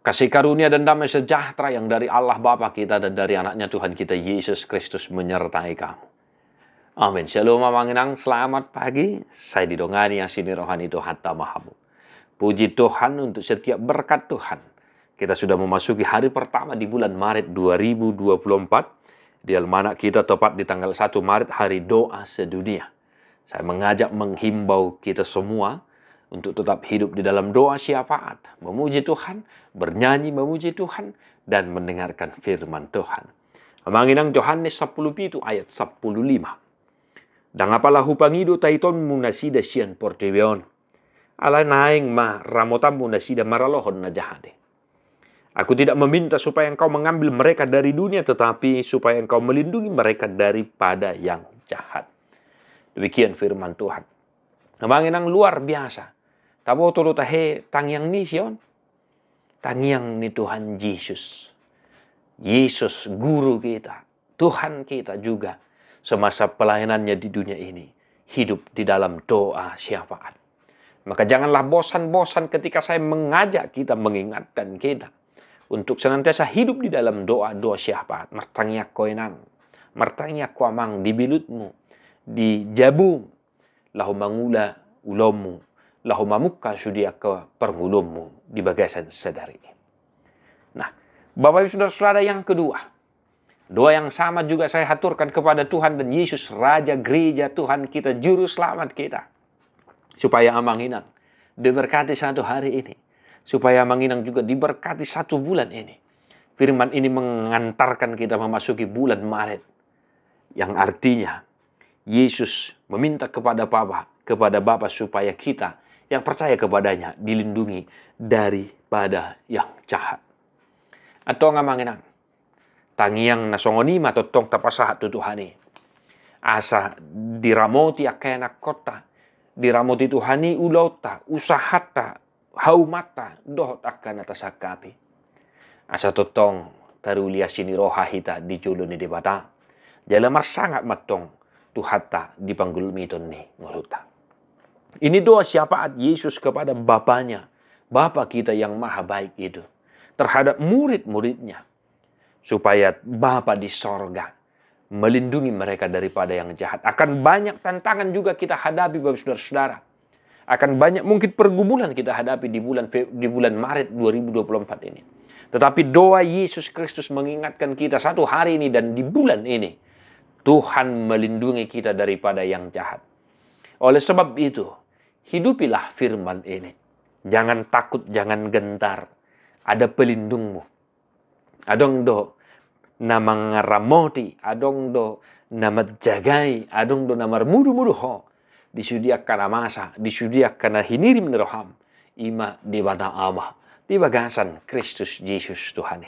Kasih karunia dan damai sejahtera yang dari Allah Bapa kita dan dari anaknya Tuhan kita Yesus Kristus menyertai kamu. Amin. Shalom Mamanginang, selamat pagi. Saya didongani yang sini rohani Tuhan tamahamu. Puji Tuhan untuk setiap berkat Tuhan. Kita sudah memasuki hari pertama di bulan Maret 2024. Di almanak kita tepat di tanggal 1 Maret, hari doa sedunia. Saya mengajak menghimbau kita semua untuk tetap hidup di dalam doa syafaat, memuji Tuhan, bernyanyi memuji Tuhan, dan mendengarkan firman Tuhan. Manginang Yohanes 10 ayat 15. Dan apalah hupangido taiton munasida sian portebeon. Ala naing ma ramotam munasida maralohon na jahade. Aku tidak meminta supaya engkau mengambil mereka dari dunia, tetapi supaya engkau melindungi mereka daripada yang jahat. Demikian firman Tuhan. Manginang luar biasa. Tabo tolo tahe tangyang ni sion. Tangyang ni Tuhan Yesus. Yesus guru kita, Tuhan kita juga semasa pelayanannya di dunia ini hidup di dalam doa syafaat. Maka janganlah bosan-bosan ketika saya mengajak kita, mengingatkan kita untuk senantiasa hidup di dalam doa-doa syafaat. Martangnya koenang, martangnya kuamang di bilutmu, di jabung, lahu mangula ulomu, lahu mamukka sudia ke permulummu di bagasan sedari. Nah, Bapak Ibu Saudara-saudara, yang kedua, doa yang sama juga saya haturkan kepada Tuhan dan Yesus, Raja Gereja Tuhan kita, Juru Selamat kita. Supaya Amanginang diberkati satu hari ini. Supaya Amanginang juga diberkati satu bulan ini. Firman ini mengantarkan kita memasuki bulan Maret. Yang artinya, Yesus meminta kepada Bapa supaya kita yang percaya kepadanya dilindungi daripada yang jahat. Atau ngamanginang, tangiang nasongoni matotong tapasahat tutuhani. Asa diramoti akena kota, diramoti tuhani ulota, usahata, haumata, dohot akan atasakapi. Asa totong tarulia sini roha hita dijuluni di bata. Jalamar sangat matong tuhata dipanggul miton ni ngoluta. Ini doa syafaat Yesus kepada Bapanya, Bapa kita yang maha baik itu, terhadap murid-muridnya, supaya Bapa di sorga melindungi mereka daripada yang jahat. Akan banyak tantangan juga kita hadapi, Bapak Saudara-saudara. Akan banyak mungkin pergumulan kita hadapi di bulan Maret 2024 ini. Tetapi doa Yesus Kristus mengingatkan kita satu hari ini dan di bulan ini, Tuhan melindungi kita daripada yang jahat. Oleh sebab itu, hidupilah firman ini. Jangan takut, jangan gentar. Ada pelindungmu. Adong do nama ngaramoti, adong do nama jagai, adong do nama mudu-mudu ho. Disudiakan amasa, disudiakan hinirim roham. Ima di bana ama, di bagasan Kristus Yesus Tuhan.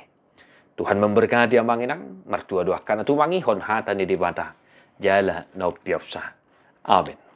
Tuhan memberkati amanginang, mertua doakan atu mangihon hata ni di bata. Jala nauk piapsa. Amin.